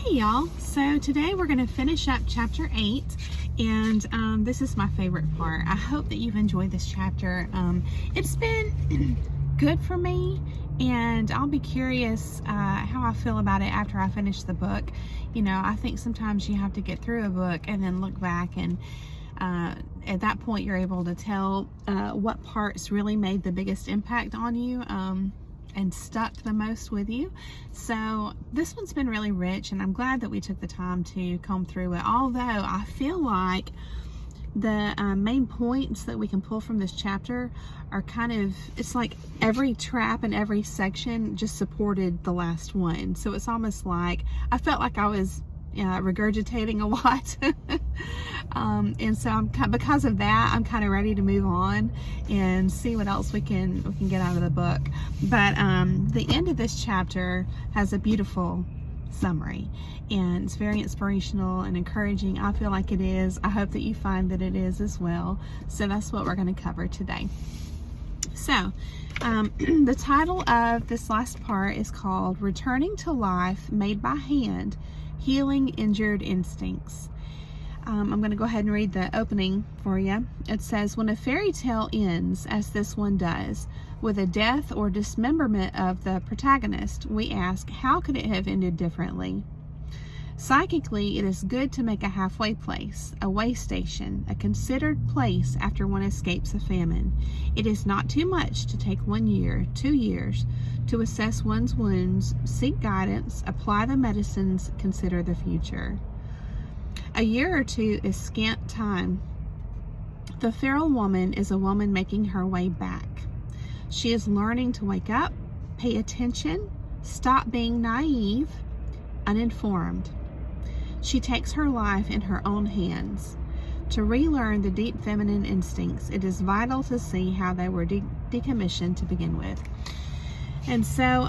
Hey y'all, so today we're going to finish up chapter 8, and this is my favorite part. I hope that you've enjoyed this chapter. It's been good for me, and I'll be curious how I feel about it after I finish the book. You know, I think sometimes you have to get through a book and then look back, and at that point you're able to tell what parts really made the biggest impact on you and stuck the most with you. So this one's been really rich, and I'm glad that we took the time to comb through it, although I feel like the main points that we can pull from this chapter are kind of, it's like every trap in every section just supported the last one. So it's almost like I felt like I was regurgitating a lot. And so because of that, I'm kind of ready to move on and see what else we can get out of the book. But the end of this chapter has a beautiful summary, and it's very inspirational and encouraging. I feel like it is. I hope that you find that it is as well. So that's what we're going to cover today. So the title of this last part is called Returning to Life Made by Hand, Healing Injured Instincts. I'm going to go ahead and read the opening for you. It says, when a fairy tale ends, as this one does, with a death or dismemberment of the protagonist, we ask, how could it have ended differently? Psychically, it is good to make a halfway place, a way station, a considered place after one escapes a famine. It is not too much to take 1 year, 2 years, to assess one's wounds, seek guidance, apply the medicines, consider the future. A year or two is scant time. The feral woman is a woman making her way back. She is learning to wake up, pay attention, stop being naive, uninformed. She takes her life in her own hands. To relearn the deep feminine instincts, it is vital to see how they were decommissioned to begin with. And so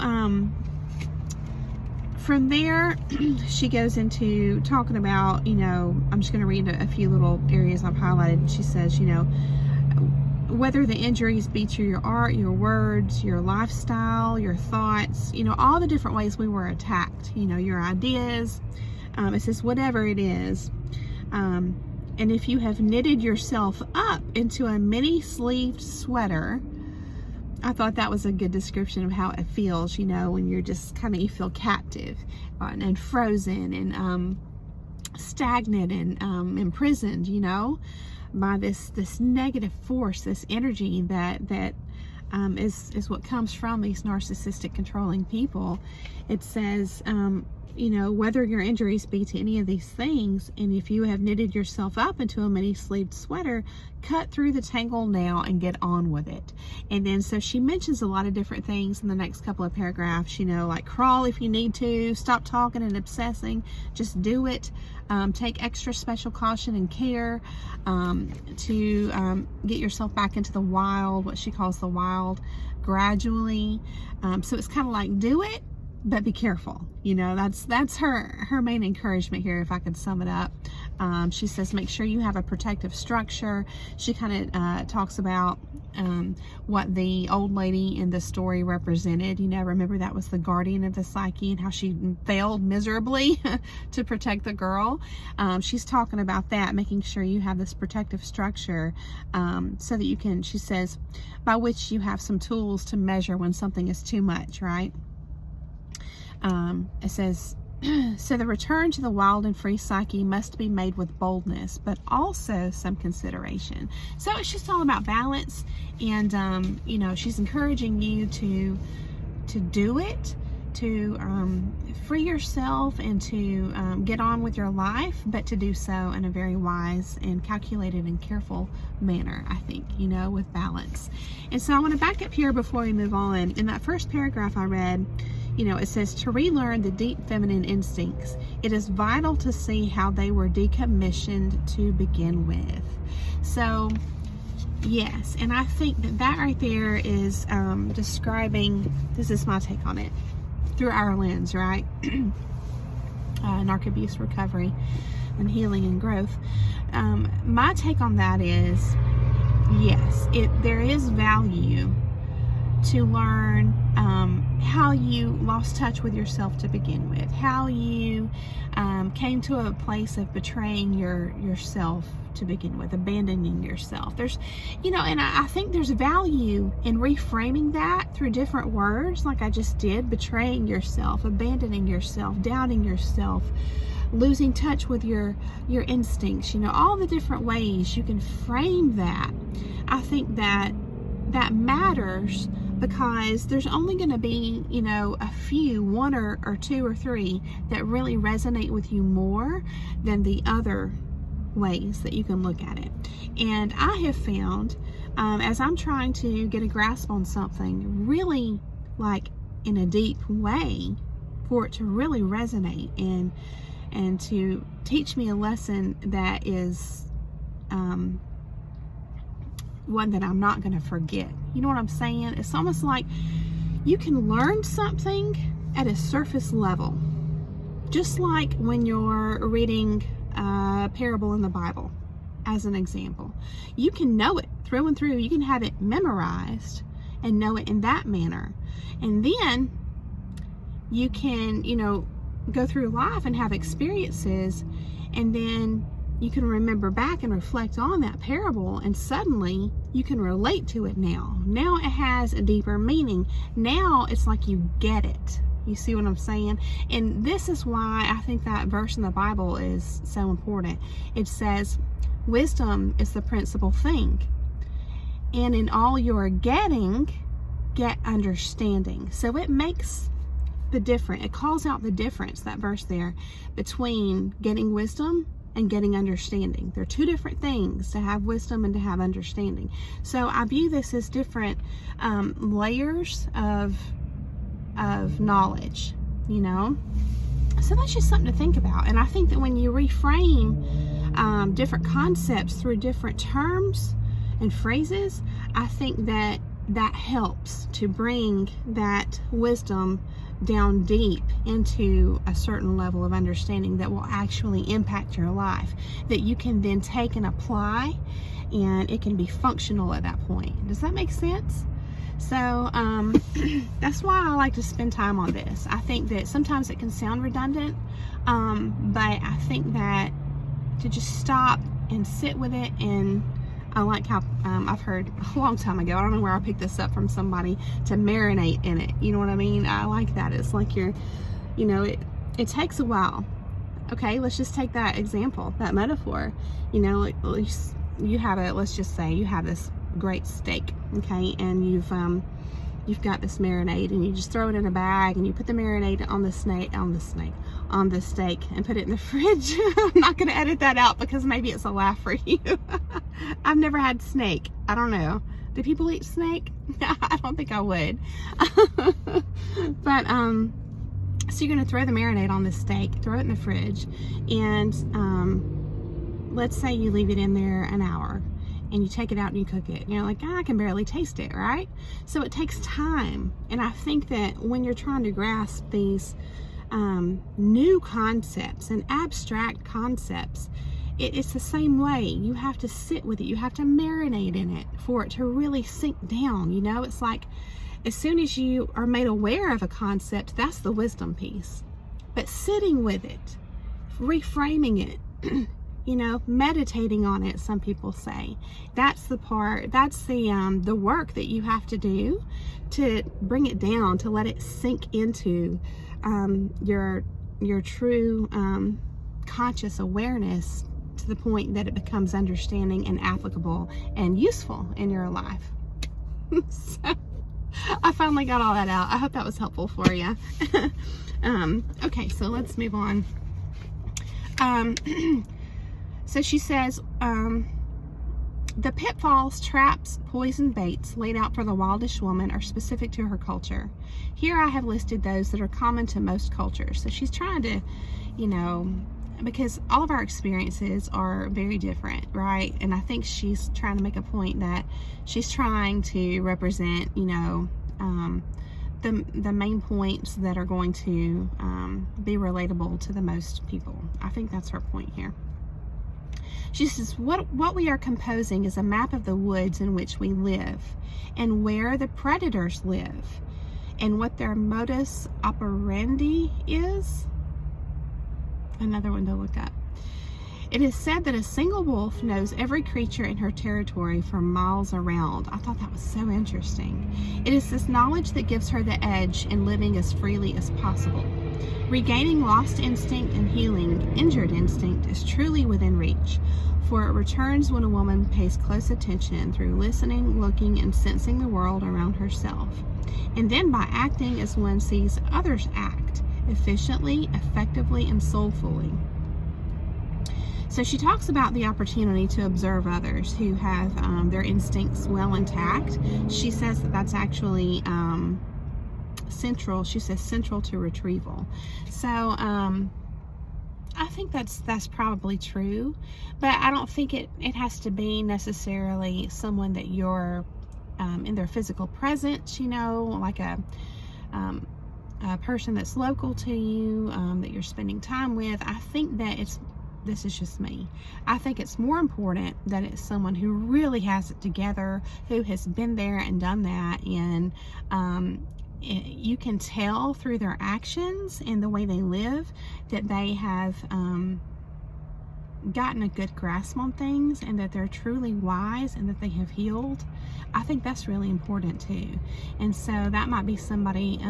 from there, she goes into talking about, you know, I'm just going to read a few little areas I've highlighted. She says, you know, whether the injuries be to your art, your words, your lifestyle, your thoughts, you know, all the different ways we were attacked, you know, your ideas. It says, whatever it is. And if you have knitted yourself up into a mini-sleeved sweater, I thought that was a good description of how it feels, you know, when you're just kind of, you feel captive and frozen and stagnant and imprisoned, you know, by this negative force, this energy that is what comes from these narcissistic controlling people. It says, you know, whether your injuries be to any of these things, and if you have knitted yourself up into a mini-sleeved sweater, cut through the tangle now and get on with it. And then so she mentions a lot of different things in the next couple of paragraphs, you know, like crawl if you need to, stop talking and obsessing, just do it. Take extra special caution and care to get yourself back into the wild, what she calls the wild, gradually. So it's kind of like, do it, but be careful. You know, that's her main encouragement here, if I could sum it up. She says, make sure you have a protective structure. She kind of talks about what the old lady in the story represented. You know, remember that was the guardian of the psyche and how she failed miserably to protect the girl. She's talking about that, making sure you have this protective structure so that you can, she says, by which you have some tools to measure when something is too much, right? It says, so the return to the wild and free psyche must be made with boldness, but also some consideration. So it's just all about balance, and you know, she's encouraging you to do it, to free yourself and to get on with your life, but to do so in a very wise and calculated and careful manner, I think, you know, with balance. And so I want to back up here before we move on. In that first paragraph I read, you know, it says, to relearn the deep feminine instincts, it is vital to see how they were decommissioned to begin with. So, yes, and I think that right there is describing, this is my take on it, through our lens, right? Narc abuse recovery and healing and growth. My take on that is, yes, there is value to learn how you lost touch with yourself to begin with, how you came to a place of betraying yourself to begin with, abandoning yourself. There's, and I think there's value in reframing that through different words, like I just did: betraying yourself, abandoning yourself, doubting yourself, losing touch with your instincts, all the different ways you can frame that. I think that matters, because there's only going to be, a few, one or two or three, that really resonate with you more than the other ways that you can look at it. And I have found, as I'm trying to get a grasp on something really, like, in a deep way, for it to really resonate and to teach me a lesson that is one that I'm not going to forget. You know what I'm saying? It's almost like you can learn something at a surface level, just like when you're reading a parable in the Bible, as an example. You can know it through and through. You can have it memorized and know it in that manner. And then you can, go through life and have experiences, and then you can remember back and reflect on that parable, and suddenly you can relate to it now. Now it has a deeper meaning. Now it's like you get it. You see what I'm saying? And this is why I think that verse in the Bible is so important. It says, wisdom is the principal thing, and in all you're getting, get understanding. So it makes the difference. It calls out the difference, that verse there, between getting wisdom and getting understanding. They're two different things, to have wisdom and to have understanding. So I view this as different layers of knowledge, So that's just something to think about. And I think that when you reframe different concepts through different terms and phrases, I think that helps to bring that wisdom down deep into a certain level of understanding that will actually impact your life, that you can then take and apply, and it can be functional at that point. Does that make sense? So that's why I like to spend time on this. I think that sometimes it can sound redundant, but I think that to just stop and sit with it, and I like how I've heard a long time ago, I don't know where I picked this up from somebody, to marinate in it. You know what I mean? I like that. It's like it takes a while. Okay, let's just take that example, that metaphor. At least you have let's just say you have this great steak, okay, and you've got this marinade, and you just throw it in a bag, and you put the marinade on the steak and put it in the fridge. I'm not going to edit that out, because maybe it's a laugh for you. I've never had snake. I don't know. Do people eat snake? I don't think I would. But so you're going to throw the marinade on the steak, throw it in the fridge, and let's say you leave it in there an hour, and you take it out and you cook it. You're like, I can barely taste it, right? So it takes time. And I think that when you're trying to grasp these new concepts and abstract concepts, it's the same way. You have to sit with it. You have to marinate in it for it to really sink down. It's like, as soon as you are made aware of a concept, that's the wisdom piece. But sitting with it, reframing it, meditating on it, some people say, that's the part, that's the work that you have to do to bring it down, to let it sink into your true conscious awareness, to the point that it becomes understanding and applicable and useful in your life. So I finally got all that out. I hope that was helpful for you. Okay, so let's move on. So she says, the pitfalls, traps, poison baits laid out for the wildish woman are specific to her culture. Here I have listed those that are common to most cultures. So she's trying to, because all of our experiences are very different, right? And I think she's trying to make a point that she's trying to represent, the main points that are going to be relatable to the most people. I think that's her point here. She says, what we are composing is a map of the woods in which we live, and where the predators live, and what their modus operandi is. Another one to look up. It is said that a single wolf knows every creature in her territory for miles around. I thought that was so interesting. It is this knowledge that gives her the edge in living as freely as possible. Regaining lost instinct and healing injured instinct is truly within reach, for it returns when a woman pays close attention through listening, looking, and sensing the world around herself, and then by acting as one sees others act, efficiently, effectively, and soulfully. So she talks about the opportunity to observe others who have their instincts well intact. She says that that's actually central. She says central to retrieval. So I think that's probably true, but I don't think it has to be necessarily someone that you're in their physical presence, you know, like a person that's local to you, that you're spending time with. I think that this is just me. I think it's more important that it's someone who really has it together, who has been there and done that, and you can tell through their actions and the way they live that they have gotten a good grasp on things, and that they're truly wise, and that they have healed. I think that's really important too. And so that might be somebody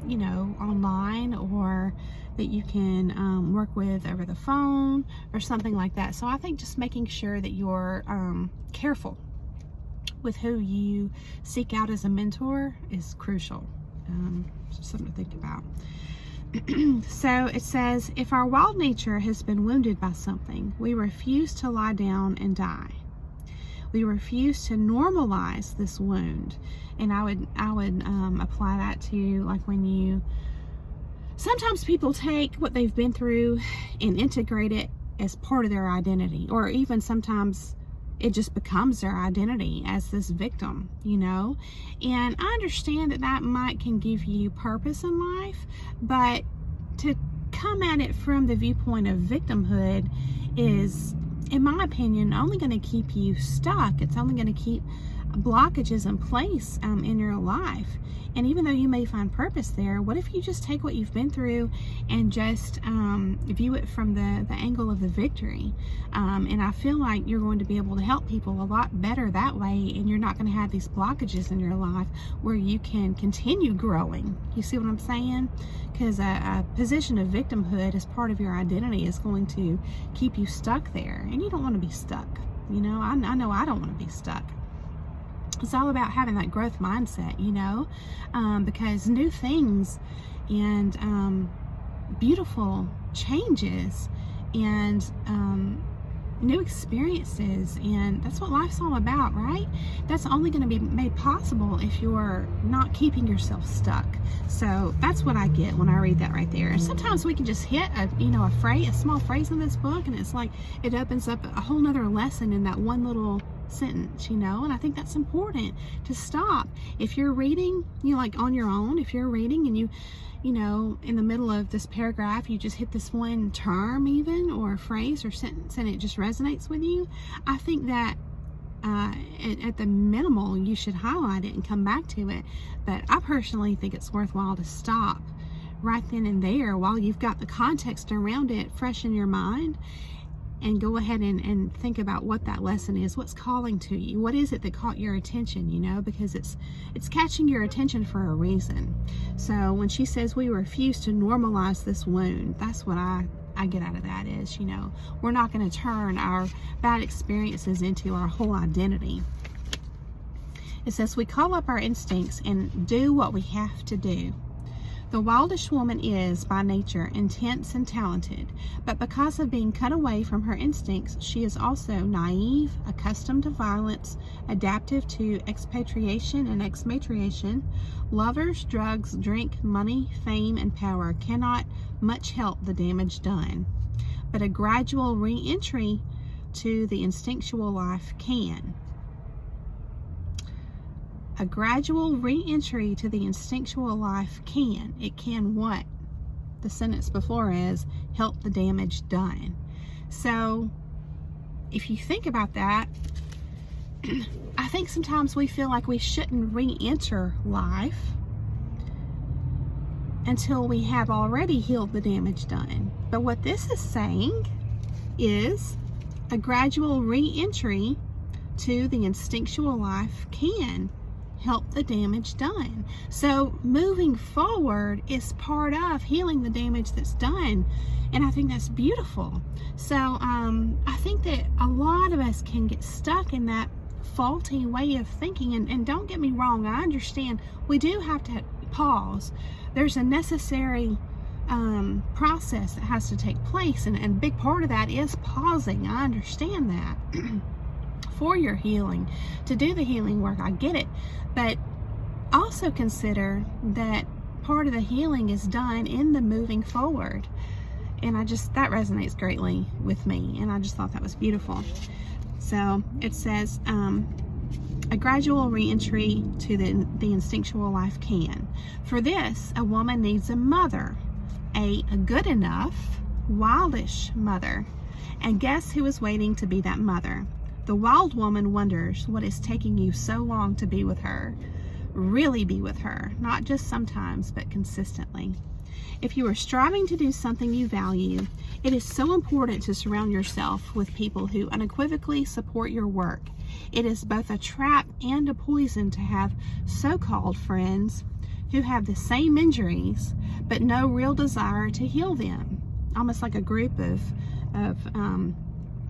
you know, online, or that you can work with over the phone or something like that. So I think just making sure that you're careful with who you seek out as a mentor is crucial. Something to think about. So it says, if our wild nature has been wounded by something, we refuse to lie down and die. We refuse to normalize this wound. And I would apply that to, like, when you, sometimes people take what they've been through and integrate it as part of their identity, or even sometimes it just becomes their identity as this victim, you know. And I understand that might can give you purpose in life, but to come at it from the viewpoint of victimhood is, in my opinion, only going to keep you stuck. It's only going to keep blockages in place in your life. And even though you may find purpose there, what if you just take what you've been through and just view it from the angle of the victory? And I feel like you're going to be able to help people a lot better that way, and you're not going to have these blockages in your life where you can continue growing. You see what I'm saying? Because a position of victimhood as part of your identity is going to keep you stuck there, and you don't want to be stuck. You know, I know I don't want to be stuck. It's all about having that growth mindset, you know, because new things and beautiful changes and new experiences, and that's what life's all about, right? That's only going to be made possible if you're not keeping yourself stuck. So that's what I get when I read that right there. And sometimes we can just hit a small phrase in this book, and it's like it opens up a whole nother lesson in that one little sentence, you know. And I think that's important to stop. If you're reading, you know, like on your own, if you're reading and you know, in the middle of this paragraph, you just hit this one term even, or a phrase or sentence, and it just resonates with you, I think that at the minimal, you should highlight it and come back to it. But I personally think it's worthwhile to stop right then and there while you've got the context around it fresh in your mind, and go ahead and think about what that lesson is, what's calling to you, what is it that caught your attention, you know, because it's catching your attention for a reason. So when she says we refuse to normalize this wound, that's what I get out of that is, you know, we're not going to turn our bad experiences into our whole identity. It says we call up our instincts and do what we have to do. The wildish woman is, by nature, intense and talented, but because of being cut away from her instincts, she is also naive, accustomed to violence, adaptive to expatriation and exmatriation. Lovers, drugs, drink, money, fame, and power cannot much help the damage done, but a gradual re-entry to the instinctual life can. A gradual re-entry to the instinctual life can. It can what? The sentence before is help the damage done. So if you think about that, I think sometimes we feel like we shouldn't re-enter life until we have already healed the damage done. But what this is saying is a gradual re-entry to the instinctual life can help the damage done. So moving forward is part of healing the damage that's done, and I think that's beautiful. So I think that a lot of us can get stuck in that faulty way of thinking, and don't get me wrong, I understand we do have to pause. There's a necessary process that has to take place, and a big part of that is pausing. I understand that. For your healing, to do the healing work, I get it, but also consider that part of the healing is done in the moving forward. And that resonates greatly with me, and I just thought that was beautiful. So it says a gradual re-entry to the instinctual life can. For this, a woman needs a mother, a good enough, wildish mother. And guess who is waiting to be that mother? The wild woman wonders what is taking you so long to be with her. Really be with her, not just sometimes, but consistently. If you are striving to do something you value, it is so important to surround yourself with people who unequivocally support your work. It is both a trap and a poison to have so-called friends who have the same injuries, but no real desire to heal them. Almost like a group of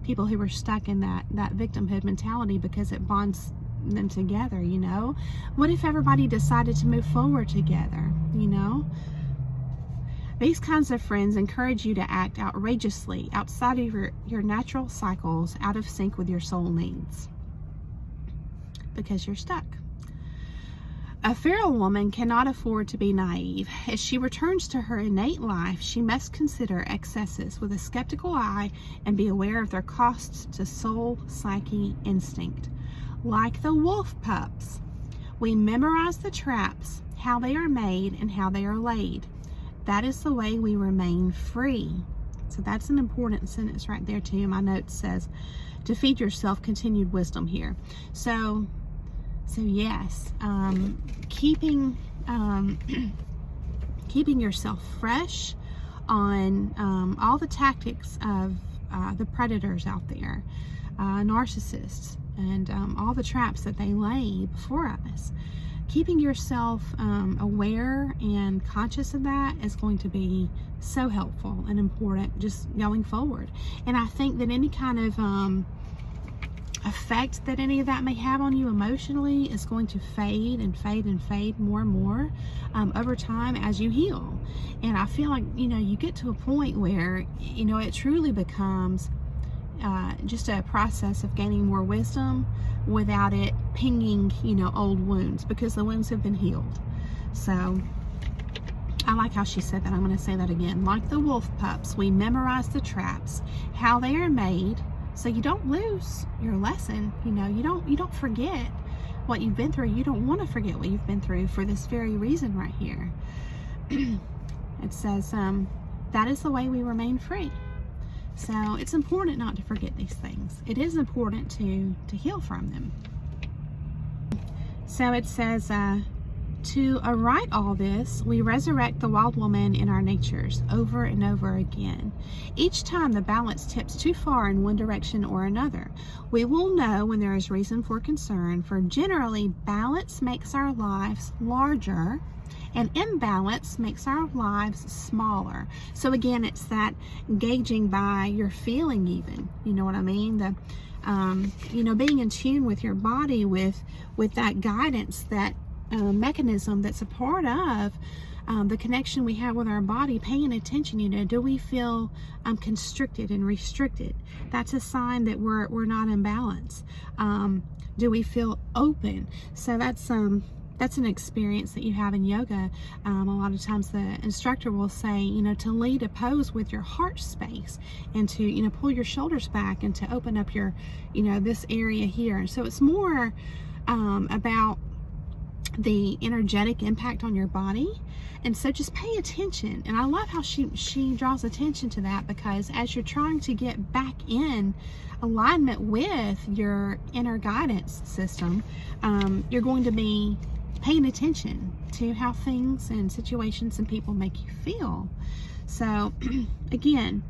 people who are stuck in that victimhood mentality because it bonds them together, you know? What if everybody decided to move forward together, you know? These kinds of friends encourage you to act outrageously outside of your natural cycles, out of sync with your soul needs, because you're stuck. A feral woman cannot afford to be naive. As she returns to her innate life, she must consider excesses with a skeptical eye and be aware of their costs to soul, psyche, instinct. Like the wolf pups, we memorize the traps, how they are made and how they are laid. That is the way we remain free. So that's an important sentence right there too. My note says, to feed yourself continued wisdom here. So yes, keeping yourself fresh on all the tactics of the predators out there, narcissists, and all the traps that they lay before us. Keeping yourself aware and conscious of that is going to be so helpful and important just going forward. And I think that any kind of effect that any of that may have on you emotionally is going to fade and fade and fade more and more over time as you heal. And I feel like, you know, you get to a point where, you know, it truly becomes just a process of gaining more wisdom without it pinging, you know, old wounds, because the wounds have been healed. So I like how she said that. I'm going to say that again. Like the wolf pups, we memorize the traps, how they are made, so you don't lose your lesson. You know, you don't forget what you've been through. You don't want to forget what you've been through for this very reason right here. It says that is the way we remain free. So it's important not to forget these things. It is important to heal from them. So it says, to right all this, we resurrect the wild woman in our natures over and over again. Each time the balance tips too far in one direction or another, we will know when there is reason for concern, for generally balance makes our lives larger and imbalance makes our lives smaller. So again, it's that gauging by your feeling even, you know what I mean? You know, being in tune with your body, with that guidance, that mechanism that's a part of the connection we have with our body, paying attention. You know, do we feel constricted and restricted? That's a sign that we're not in balance. Do we feel open? So that's an experience that you have in yoga. A lot of times the instructor will say, you know, to lead a pose with your heart space, and to, you know, pull your shoulders back and to open up your, you know, this area here. So it's more about the energetic impact on your body. And so just pay attention. And I love how she draws attention to that, because as you're trying to get back in alignment with your inner guidance system, you're going to be paying attention to how things and situations and people make you feel. So again,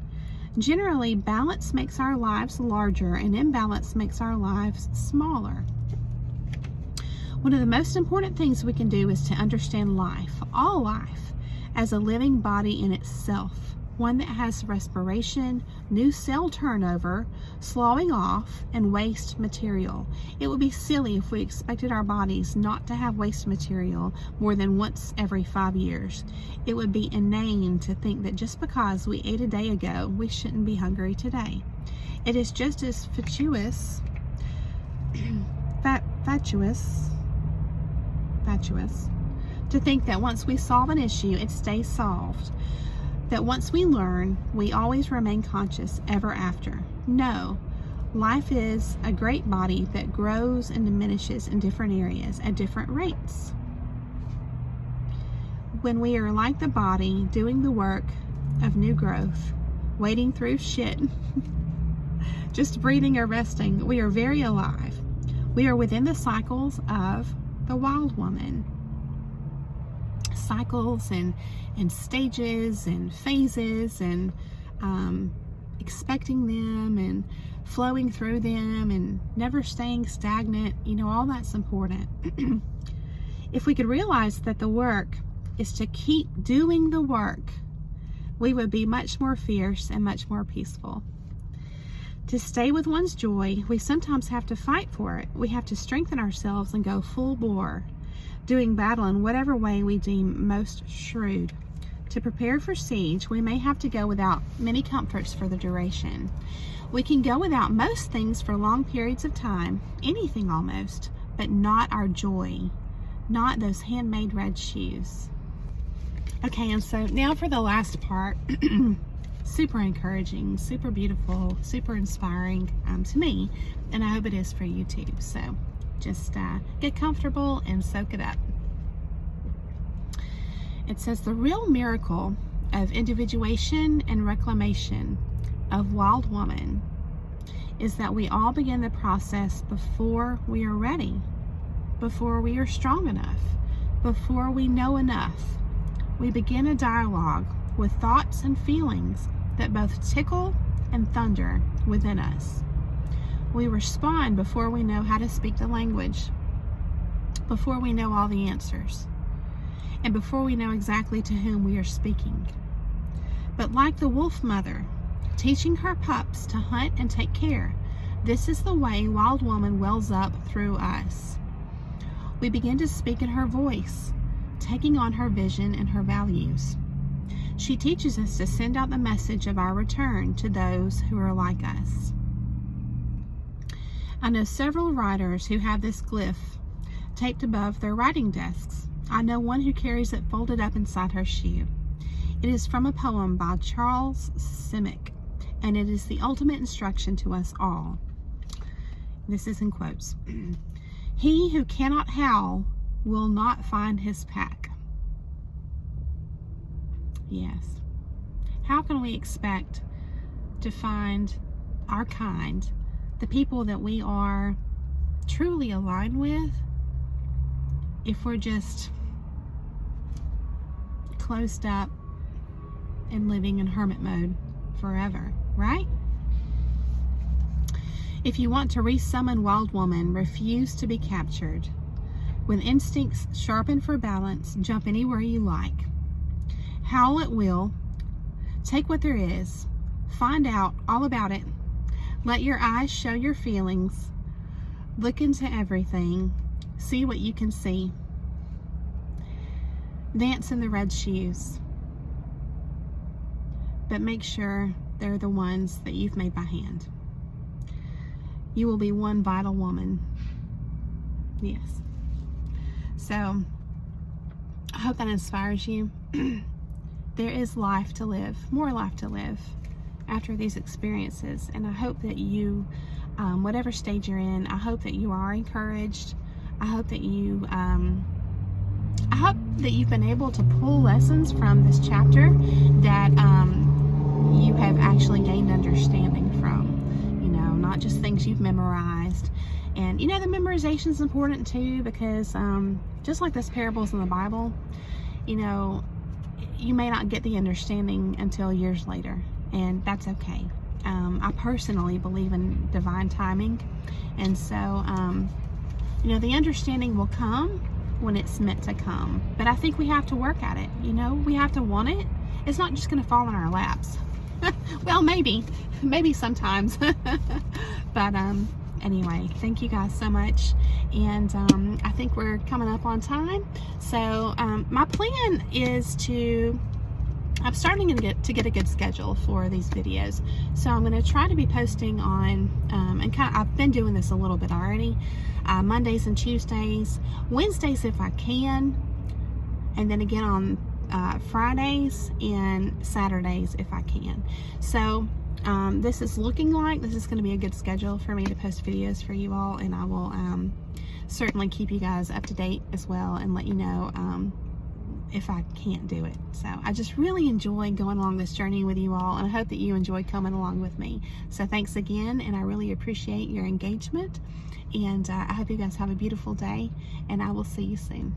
generally balance makes our lives larger and imbalance makes our lives smaller. One of the most important things we can do is to understand life, all life, as a living body in itself, one that has respiration, new cell turnover, slowing off, and waste material. It would be silly if we expected our bodies not to have waste material more than once every 5 years. It would be inane to think that just because we ate a day ago, we shouldn't be hungry today. It is just as fatuous to think that once we solve an issue, it stays solved. That once we learn, we always remain conscious ever after. No, life is a great body that grows and diminishes in different areas at different rates. When we are like the body, doing the work of new growth, wading through shit, just breathing or resting, we are very alive. We are within the cycles of the wild woman. Cycles and stages and phases, and expecting them and flowing through them and never staying stagnant. You know, all that's important. If we could realize that the work is to keep doing the work, we would be much more fierce and much more peaceful. To stay with one's joy, we sometimes have to fight for it. We have to strengthen ourselves and go full bore, doing battle in whatever way we deem most shrewd. To prepare for siege, we may have to go without many comforts for the duration. We can go without most things for long periods of time, anything almost, but not our joy, not those handmade red shoes. Okay, and so now for the last part. Super encouraging, super beautiful, super inspiring to me, and I hope it is for you too. So just get comfortable and soak it up. It says the real miracle of individuation and reclamation of wild woman is that we all begin the process before we are ready, before we are strong enough, before we know enough. We begin a dialogue with thoughts and feelings that both tickle and thunder within us. We respond before we know how to speak the language, before we know all the answers, and before we know exactly to whom we are speaking. But like the wolf mother, teaching her pups to hunt and take care, this is the way wild woman wells up through us. We begin to speak in her voice, taking on her vision and her values. She teaches us to send out the message of our return to those who are like us. I know several writers who have this glyph taped above their writing desks. I know one who carries it folded up inside her shoe. It is from a poem by Charles Simic, and it is the ultimate instruction to us all. This is in quotes. He who cannot howl will not find his pack. Yes. How can we expect to find our kind, the people that we are truly aligned with, if we're just closed up and living in hermit mode forever, right? If you want to resummon wild woman, refuse to be captured. With instincts sharpened for balance, jump anywhere you like. Howl at will. Take what there is. Find out all about it. Let your eyes show your feelings. Look into everything. See what you can see. Dance in the red shoes. But make sure they're the ones that you've made by hand. You will be one vital woman. Yes. So, I hope that inspires you. There is life to live, more life to live after these experiences. And I hope that you, whatever stage you're in, I hope that you are encouraged. I hope that you I hope that you've been able to pull lessons from this chapter that you have actually gained understanding from. Not just things you've memorized. And the memorization is important too, because just like those parables in the Bible, you may not get the understanding until years later, and that's okay. I personally believe in divine timing, and so the understanding will come when it's meant to come. But I think we have to work at it. We have to want it. It's not just going to fall in our laps. Well, maybe sometimes. But anyway, thank you guys so much, and I think we're coming up on time. So my plan is I'm starting to get a good schedule for these videos. So I'm going to try to be posting on and I've been doing this a little bit already, Mondays and Tuesdays, Wednesdays if I can, and then again on Fridays and Saturdays if I can. So this is looking like this is going to be a good schedule for me to post videos for you all, and I will certainly keep you guys up to date as well and let you know if I can't do it. So I just really enjoy going along this journey with you all, and I hope that you enjoy coming along with me. So thanks again, and I really appreciate your engagement, and I hope you guys have a beautiful day, and I will see you soon.